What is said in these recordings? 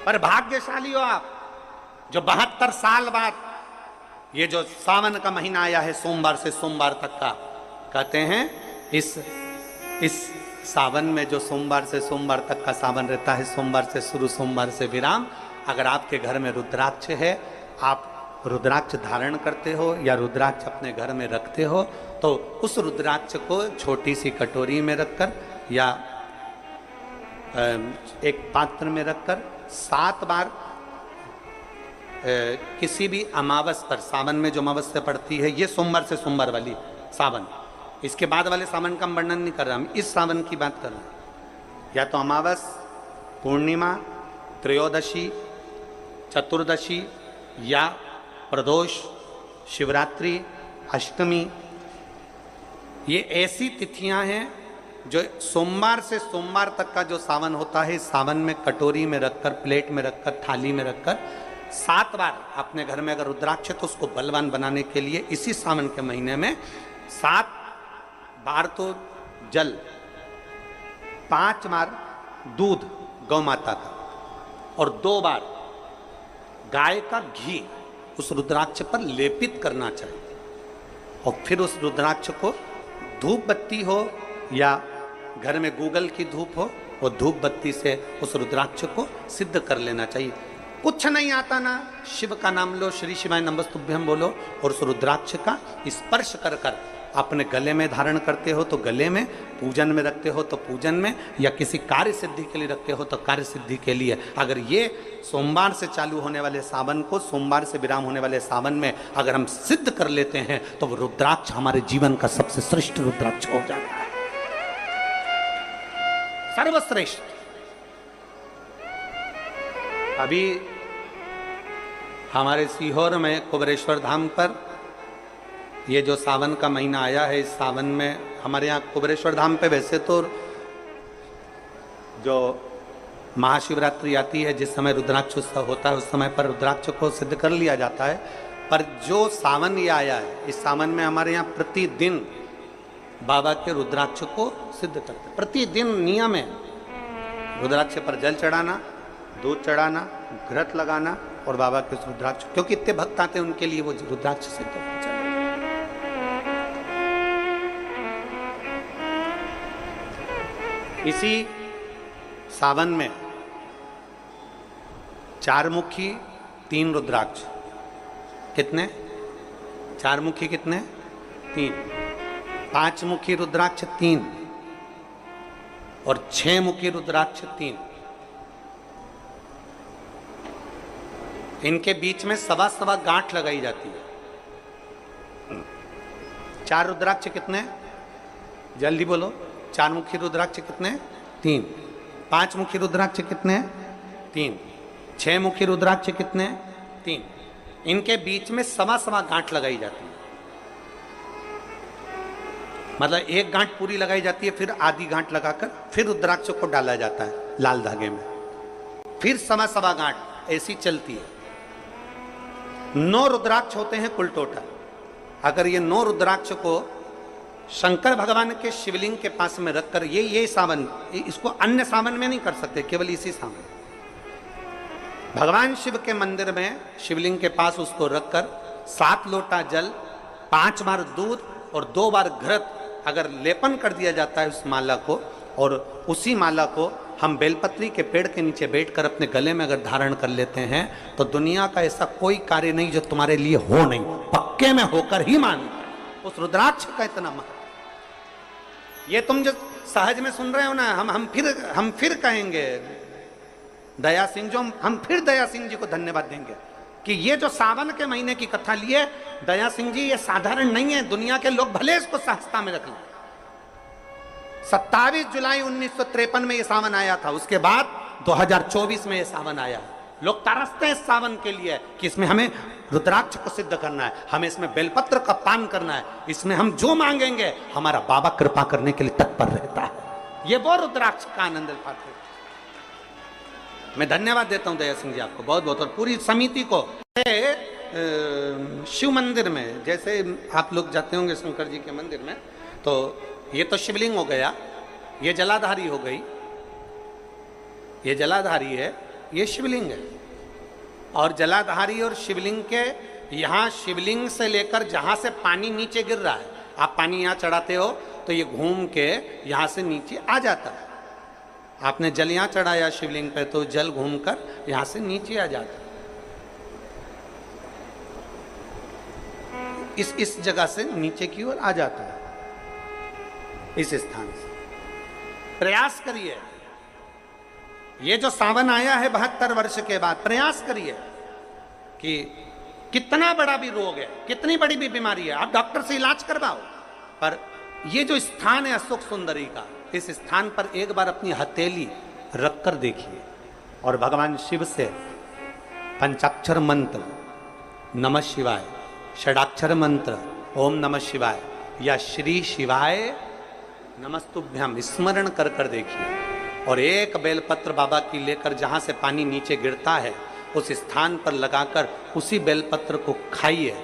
पर भाग्यशाली हो आप जो 72 साल बाद ये जो सावन का महीना आया है, सोमवार से सोमवार तक का, कहते हैं इस सावन में जो सोमवार से सोमवार तक का सावन रहता है, सोमवार से शुरू सोमवार से विराम, अगर आपके घर में रुद्राक्ष है, आप रुद्राक्ष धारण करते हो या रुद्राक्ष अपने घर में रखते हो, तो उस रुद्राक्ष को छोटी सी कटोरी में रखकर या एक पात्र में रखकर 7 बार किसी भी अमावस पर, सावन में जो अमावस्या पड़ती है, ये सोमवार से सोमवार वाली सावन, इसके बाद वाले सावन का हम वर्णन नहीं कर रहा, हम इस सावन की बात कर रहे हैं। या तो अमावस, पूर्णिमा, त्रयोदशी, चतुर्दशी या प्रदोष, शिवरात्रि, अष्टमी, ये ऐसी तिथियां हैं जो सोमवार से सोमवार तक का जो सावन होता है, सावन में कटोरी में रखकर, प्लेट में रखकर, थाली में रखकर 7 बार अपने घर में अगर रुद्राक्ष है तो उसको बलवान बनाने के लिए इसी सावन के महीने में 7 बार तो जल, 5 बार दूध गौ माता का और 2 बार गाय का घी उस रुद्राक्ष पर लेपित करना चाहिए। और फिर उस रुद्राक्ष को धूप बत्ती हो या घर में गूगल की धूप हो, वो धूप बत्ती से उस रुद्राक्ष को सिद्ध कर लेना चाहिए। कुछ नहीं आता ना, शिव का नाम लो, श्री शिवाय नमस्तुभ्यम बोलो और उस रुद्राक्ष का स्पर्श कर कर अपने गले में धारण करते हो तो गले में, पूजन में रखते हो तो पूजन में, या किसी कार्य सिद्धि के लिए रखते हो तो कार्य सिद्धि के लिए। अगर ये सोमवार से चालू होने वाले सावन को, सोमवार से विराम होने वाले सावन में अगर हम सिद्ध कर लेते हैं तो वो रुद्राक्ष हमारे जीवन का सबसे श्रेष्ठ रुद्राक्ष हो जाता है, सर्वश्रेष्ठ। अभी हमारे सीहोर में कुबेरेश्वर धाम पर ये जो सावन का महीना आया है, इस सावन में हमारे यहाँ कुबेरेश्वर धाम पे वैसे तो जो महाशिवरात्रि आती है, जिस समय रुद्राक्ष उत्सव होता है, उस समय पर रुद्राक्ष को सिद्ध कर लिया जाता है। पर जो सावन ये आया है, इस सावन में हमारे यहाँ प्रतिदिन बाबा के रुद्राक्ष को सिद्ध करते हैं। प्रतिदिन नियम है रुद्राक्ष पर जल चढ़ाना, दूध चढ़ाना, घृत लगाना और बाबा के रुद्राक्ष, क्योंकि इतने भक्त आते हैं उनके लिए वो रुद्राक्ष सिद्ध हो जाए। इसी सावन में 4 मुखी 3 रुद्राक्ष, कितने? 4 मुखी कितने? 3। 5 मुखी रुद्राक्ष 3 और 6 मुखी रुद्राक्ष 3। इनके बीच में सवा गांठ लगाई जाती है। 4 रुद्राक्ष कितने? जल्दी बोलो। 4 मुखी रुद्राक्ष कितने? 3। 5 मुखी रुद्राक्ष कितने? 3। 6 मुखी रुद्राक्ष कितने? 3। इनके बीच में सवा गांठ लगाई जाती है। मतलब एक गांठ पूरी लगाई जाती है, फिर आधी गांठ लगाकर फिर रुद्राक्ष को डाला जाता है लाल धागे में, फिर सवा गांठ ऐसी चलती है। 9 रुद्राक्ष होते हैं कुल टोटल। अगर ये 9 रुद्राक्ष को शंकर भगवान के शिवलिंग के पास में रखकर, ये सावन, इसको अन्य सावन में नहीं कर सकते, केवल इसी सावन भगवान शिव के मंदिर में शिवलिंग के पास उसको रखकर 7 लोटा जल, 5 बार दूध और 2 बार घृत अगर लेपन कर दिया जाता है उस माला को, और उसी माला को हम बेलपत्री के पेड़ के नीचे बैठकर अपने गले में अगर धारण कर लेते हैं तो दुनिया का ऐसा कोई कार्य नहीं जो तुम्हारे लिए हो नहीं, पक्के में होकर ही मान। उस रुद्राक्ष का इतना महत्व, ये तुम जो सहज में सुन रहे हो ना, हम फिर कहेंगे दया सिंह, जो हम फिर दया सिंह जी को धन्यवाद देंगे कि ये जो सावन के महीने की कथा लिए दया सिंह जी, ये साधारण नहीं है। दुनिया के लोग भले इसको सहजता में रख लें। 27 जुलाई 1953 में ये सावन आया था, उसके बाद 2024 में ये सावन आया। लोग तरसते हैं इस सावन के लिए कि इसमें हमें रुद्राक्ष को सिद्ध करना है, हमें इसमें बेलपत्र का पान करना है, इसमें हम जो मांगेंगे हमारा बाबा कृपा करने के लिए तत्पर रहता है। ये वो रुद्राक्ष का आनंद पाते। मैं धन्यवाद देता हूं दया सिंह जी आपको बहुत बहुत, और पूरी समिति को। शिव मंदिर में जैसे आप लोग जाते होंगे शंकर जी के मंदिर में, तो ये तो शिवलिंग हो गया, ये जलाधारी हो गई, ये जलाधारी है, ये शिवलिंग है। और जलाधारी और शिवलिंग के यहाँ, शिवलिंग से लेकर जहाँ से पानी नीचे गिर रहा है, आप पानी यहाँ चढ़ाते हो तो ये घूम के यहाँ से नीचे आ जाता है। आपने जल यहाँ चढ़ाया शिवलिंग पे तो जल घूमकर यहाँ से नीचे आ जाता है। इस जगह से नीचे की ओर आ जाता है, इस स्थान से। प्रयास करिए, ये जो सावन आया है 72 वर्ष के बाद, प्रयास करिए कि कितना बड़ा भी रोग है, कितनी बड़ी भी बीमारी है, आप डॉक्टर से इलाज करवाओ, पर ये जो स्थान है अशोक सुंदरी का, इस स्थान पर एक बार अपनी हथेली रखकर देखिए और भगवान शिव से पंचाक्षर मंत्र नमः शिवाय, षडाक्षर मंत्र ओम नमः शिवाय या श्री शिवाय नमस्तुभ्यम स्मरण कर कर देखिए। और एक बेलपत्र बाबा की लेकर जहां से पानी नीचे गिरता है उस स्थान पर लगाकर उसी बेलपत्र को खाइए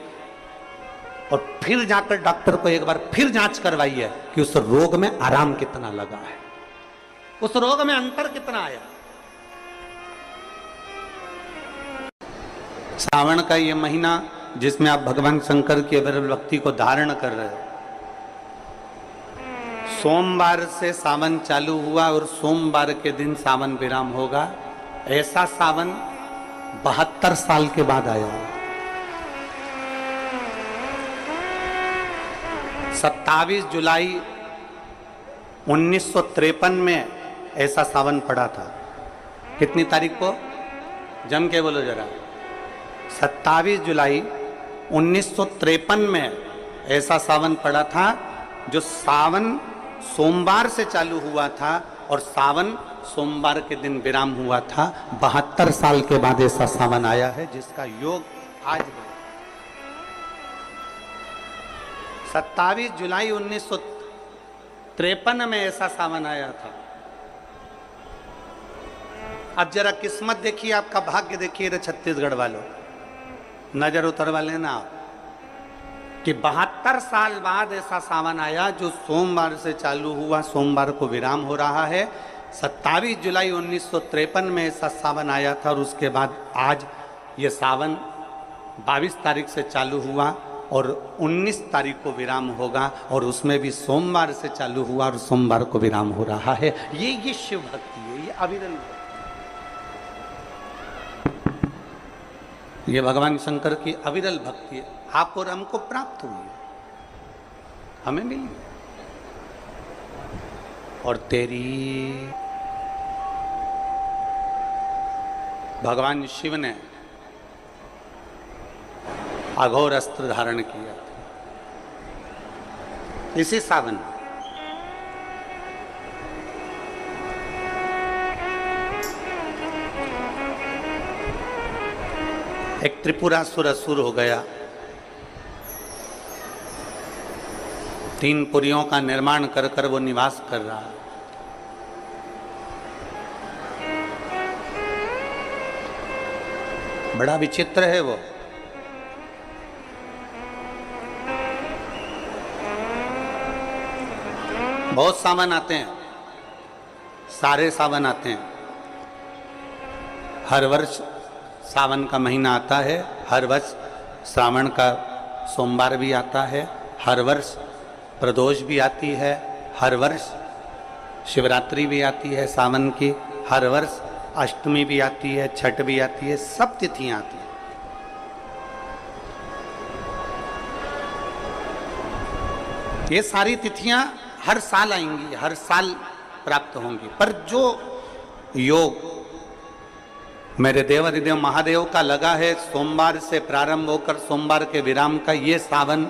और फिर जाकर डॉक्टर को एक बार फिर जांच करवाइए कि उस रोग में आराम कितना लगा है, उस रोग में अंतर कितना आया। सावन का ये महीना जिसमें आप भगवान शंकर की अविरल भक्ति को धारण कर रहे हो, सोमवार से सावन चालू हुआ और सोमवार के दिन सावन विराम होगा। ऐसा सावन 72 साल के बाद आया। 27 जुलाई 1953 में ऐसा सावन पड़ा था। कितनी तारीख को? जम के बोलो जरा। 27 जुलाई 1953 में ऐसा सावन पड़ा था, जो सावन सोमवार से चालू हुआ था और सावन सोमवार के दिन विराम हुआ था। 72 साल के बाद ऐसा सावन आया है जिसका योग आज है। 27 जुलाई 1953 में ऐसा सावन आया था। अब जरा किस्मत देखिए, आपका भाग्य देखिए रे छत्तीसगढ़ वालों, नजर उतरवा लेना आप कि 72 साल बाद ऐसा सावन आया जो सोमवार से चालू हुआ, सोमवार को विराम हो रहा है। 27 जुलाई 1953 में ऐसा सावन आया था और उसके बाद आज ये सावन 22 तारीख से चालू हुआ और 19 तारीख को विराम होगा, और उसमें भी सोमवार से चालू हुआ और सोमवार को विराम हो रहा है। ये शिव भक्ति है, ये अविरल भक्ति, ये भगवान शंकर की अविरल भक्ति है। आप और हमको प्राप्त हुई है, हमें मिली, और तेरी भगवान शिव ने अघोर अस्त्र धारण किया था इसी सावन। एक त्रिपुरासुर असुर हो गया, 3 पुरियों का निर्माण कर कर वो निवास कर रहा है। बड़ा विचित्र है वो। बहुत सावन आते हैं, सारे सावन आते हैं। हर वर्ष सावन का महीना आता है, हर वर्ष श्रावण का सोमवार भी आता है, हर वर्ष प्रदोष भी आती है, हर वर्ष शिवरात्रि भी आती है सावन की, हर वर्ष अष्टमी भी आती है, छठ भी आती है, सब तिथियां आती हैं। ये सारी तिथियां हर साल आएंगी, हर साल प्राप्त होंगी, पर जो योग मेरे देवाधिदेव महादेव का लगा है सोमवार से प्रारंभ होकर सोमवार के विराम का, ये सावन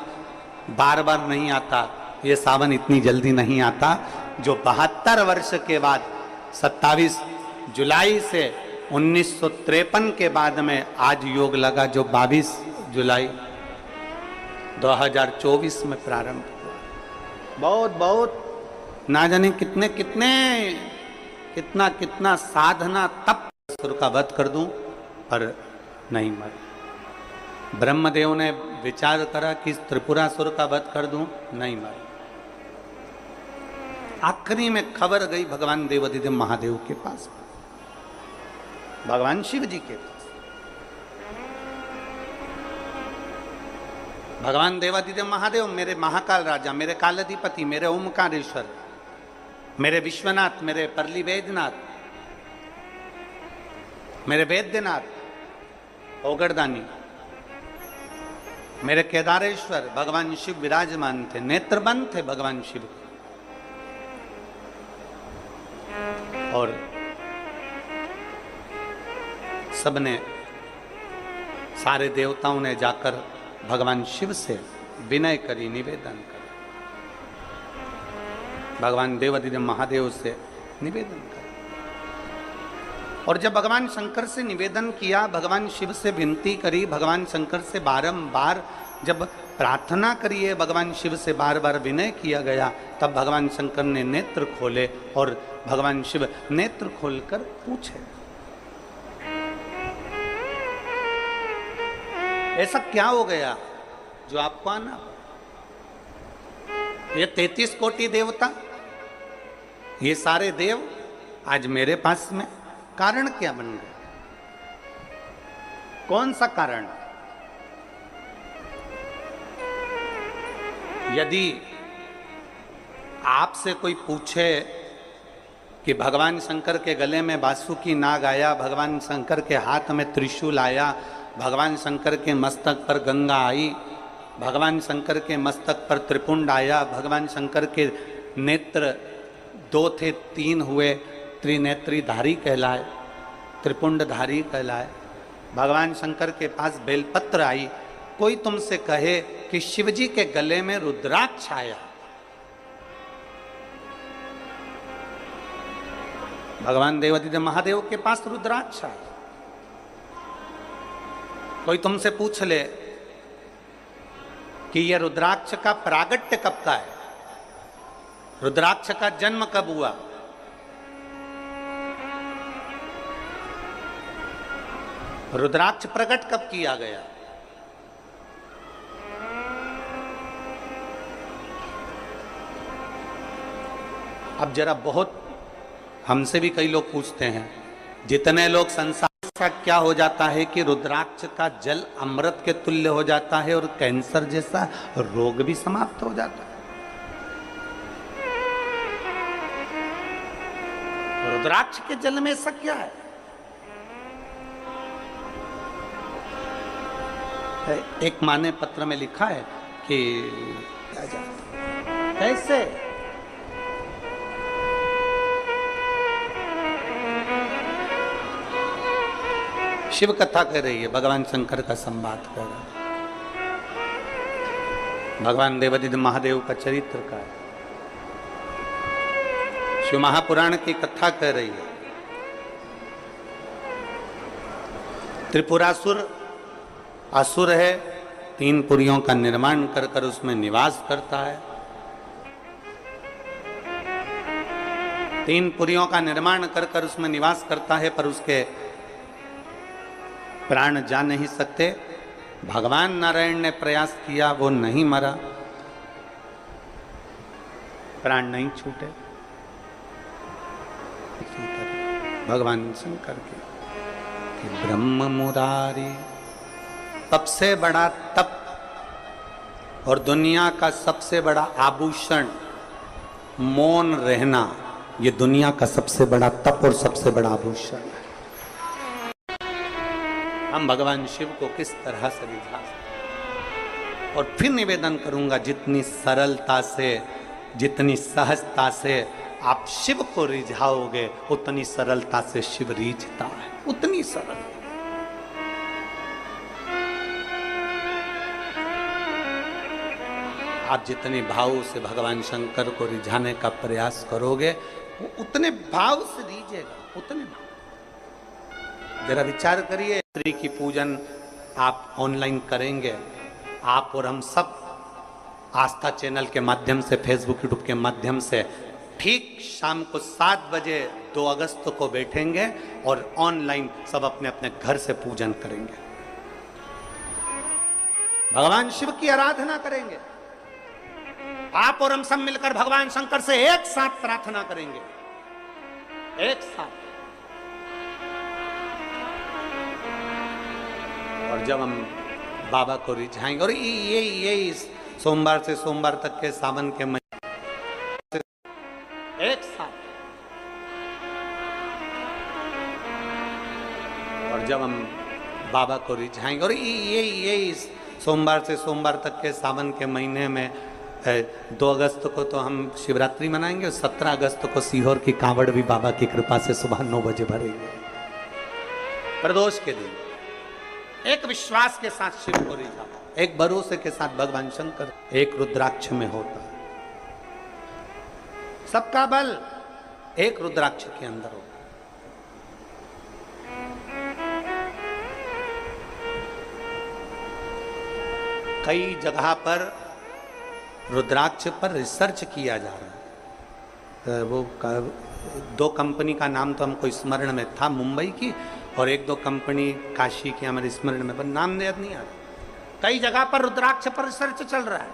बार बार नहीं आता, ये सावन इतनी जल्दी नहीं आता। जो 72 वर्ष के बाद 27 जुलाई से 1953 के बाद में आज योग लगा, जो 22 जुलाई 2024 में प्रारंभ हुआ। बहुत बहुत ना जाने कितने कितने कितना कितना साधना तप असुर का वध कर दूं, पर नहीं मर। ब्रह्मदेव ने विचार करा कि त्रिपुरासुर का वध कर दूं, नहीं मर। आखिरी में खबर गई भगवान देवाधिदेव महादेव के पास। भगवान शिव जी के पास। भगवान देवादिदेव महादेव, मेरे महाकाल राजा, मेरे कालाधिपति, मेरे ओमकारेश्वर, मेरे विश्वनाथ, मेरे परली वैद्यनाथ, मेरे वैद्यनाथ, ओगरदानी, मेरे केदारेश्वर, भगवान शिव विराजमान थे, नेत्रबंद थे भगवान शिव। और सबने, सारे देवताओं ने जाकर भगवान शिव से विनय करी, निवेदन कर, भगवान देवादिदेव महादेव से निवेदन कर। और जब भगवान शंकर से निवेदन किया, भगवान शिव से विनती करी, भगवान शंकर से बारंबार जब प्रार्थना करिए, भगवान शिव से बार बार विनय किया गया, तब भगवान शंकर ने नेत्र खोले और भगवान शिव नेत्र खोलकर पूछे, ऐसा क्या हो गया जो आपको आना? ये 33 कोटि देवता, ये सारे देव आज मेरे पास में, कारण क्या बन गए? कौन सा कारण? यदि आपसे कोई पूछे कि भगवान शंकर के गले में बासुकी नाग आया, भगवान शंकर के हाथ में त्रिशूल आया, भगवान शंकर के मस्तक पर गंगा आई, भगवान शंकर के मस्तक पर त्रिपुंड आया, भगवान शंकर के नेत्र 2 थे 3 हुए, त्रिनेत्रीधारी कहलाए, त्रिपुंडधारी कहलाए, भगवान शंकर के पास बेलपत्र आई, कोई तुमसे कहे कि शिवजी के गले में रुद्राक्ष आया, भगवान देवादिदेव महादेव के पास रुद्राक्ष आया, कोई तुमसे पूछ ले कि यह रुद्राक्ष का प्रागट्य कब का है, रुद्राक्ष का जन्म कब हुआ, रुद्राक्ष प्रकट कब किया गया? अब जरा बहुत हमसे भी कई लोग पूछते हैं, जितने लोग संसार का क्या हो जाता है कि रुद्राक्ष का जल अमृत के तुल्य हो जाता है और कैंसर जैसा रोग भी समाप्त हो जाता है। रुद्राक्ष के जल में ऐसा क्या है? एक माँ ने पत्र में लिखा है कि क्या जाता कैसे शिव कथा कह रही है, भगवान शंकर का संवाद कर रहा है, भगवान देवादिदेव महादेव का चरित्र का है, शिव महापुराण की कथा कह रही है। त्रिपुरासुर असुर है, 3 पुरियों का निर्माण कर कर उसमें निवास करता है, 3 पुरियों का निर्माण कर कर उसमें निवास करता है, पर उसके प्राण जा नहीं सकते। भगवान नारायण ने प्रयास किया, वो नहीं मरा, प्राण नहीं छूटे। भगवान शंकर के ब्रह्म मुरारी, सबसे बड़ा तप और दुनिया का सबसे बड़ा आभूषण मौन रहना, ये दुनिया का सबसे बड़ा तप और सबसे बड़ा आभूषण है। हम भगवान शिव को किस तरह से रिझा सकते? और फिर निवेदन करूंगा, जितनी सरलता से, जितनी सहजता से आप शिव को रिझाओगे, उतनी सरलता से शिव रिझता है, उतनी सरल। आप जितने भाव से भगवान शंकर को रिझाने का प्रयास करोगे, वो उतने भाव से रिझेगा, उतने भाव। जरा विचार करिए, स्त्री की पूजन आप ऑनलाइन करेंगे, आप और हम सब आस्था चैनल के माध्यम से, फेसबुक यूट्यूब के माध्यम से ठीक शाम को 7 बजे 2 अगस्त को बैठेंगे और ऑनलाइन सब अपने अपने घर से पूजन करेंगे, भगवान शिव की आराधना करेंगे। आप और हम सब मिलकर भगवान शंकर से एक साथ प्रार्थना करेंगे, एक साथ। और जब हम बाबा को रिझाएंगे, और ये सोमवार से सोमवार तक के सावन के महीने एक साथ, और जब हम बाबा को रिझाएंगे, और ये सोमवार से सोमवार तक के सावन के महीने में 2 अगस्त को तो हम शिवरात्रि मनाएंगे, 17 अगस्त को सीहोर की कांवड़ भी बाबा की कृपा से सुबह 9 बजे भरेंगे। प्रदोष के दिन एक विश्वास के साथ शिव को रिझा, एक भरोसे के साथ भगवान शंकर, एक रुद्राक्ष में होता है। सबका बल एक रुद्राक्ष के अंदर होता है। कई जगह पर रुद्राक्ष पर रिसर्च किया जा रहा है। वो 2 कंपनी का नाम तो हमको स्मरण में था, मुंबई की, और 1-2 कंपनी काशी की हमारे स्मरण में, पर नाम याद नहीं आ रहा। कई जगह पर रुद्राक्ष पर रिसर्च चल रहा है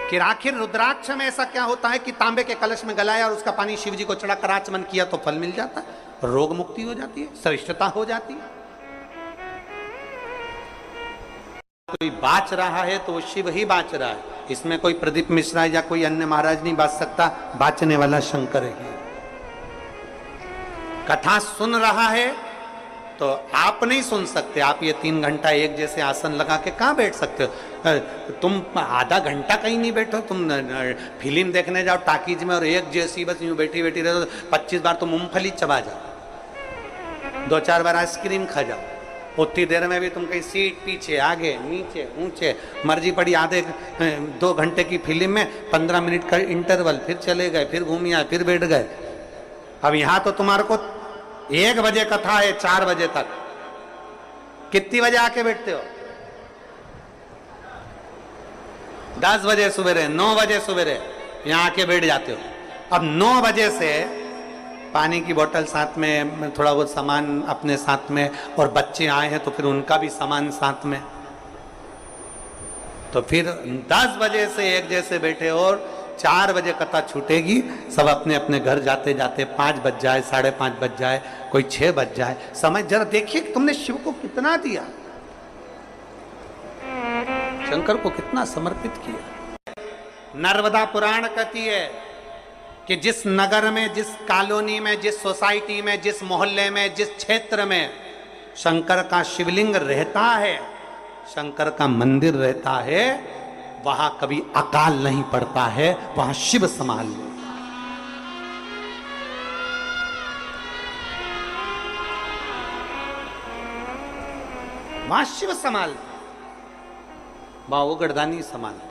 कि आखिर रुद्राक्ष में ऐसा क्या होता है कि तांबे के कलश में गलाया और उसका पानी शिव जी को चढ़ा कर आचमन किया तो फल मिल जाता है, रोग मुक्ति हो जाती है, श्रेष्ठता हो जाती है। कोई बाच रहा है तो वो शिव ही बाच रहा है, इसमें कोई प्रदीप मिश्रा या कोई अन्य महाराज नहीं बाच सकता, बाचने वाला शंकर है। कथा सुन रहा है तो आप नहीं सुन सकते, आप ये 3 घंटा एक जैसे आसन लगा के कहाँ बैठ सकते हो? तुम आधा घंटा कहीं नहीं बैठो, तुम फिल्म देखने जाओ टाकीज में और एक जैसी बस यूं बैठी बैठी रहो, 25 बार तो मूंगफली चबा जाओ, 2-4 बार आइसक्रीम खा जाओ, उतनी देर में भी तुम कहीं सीट पीछे आगे नीचे ऊंचे मर्जी पड़ी। आधे 2 घंटे की फिल्म में 15 मिनट का इंटरवल, फिर चले गए, फिर घूम आए, फिर बैठ गए। अब यहां तो तुम्हारे को 1 बजे कथा है, 4 बजे तक, कितनी बजे आके बैठते हो? 10 बजे सवेरे, 9 बजे सवेरे यहां आके बैठ जाते हो। अब 9 बजे से पानी की बोतल साथ में, थोड़ा बहुत सामान अपने साथ में, और बच्चे आए हैं तो फिर उनका भी सामान साथ में, तो फिर 10 बजे से एक जैसे बैठे और 4 बजे कथा छूटेगी, सब अपने अपने घर जाते जाते 5 बज जाए, 5:30 बज जाए, कोई 6 बज जाए। समय जरा देखिए कि तुमने शिव को कितना दिया, शंकर को कितना समर्पित किया। नर्मदा पुराण कहती है कि जिस नगर में, जिस कॉलोनी में, जिस सोसाइटी में, जिस मोहल्ले में, जिस क्षेत्र में शंकर का शिवलिंग रहता है, शंकर का मंदिर रहता है, वहां कभी अकाल नहीं पड़ता है, वहां शिव संभाल ले। वहां शिव संभाल, वहां वो गढ़दानी संभाल।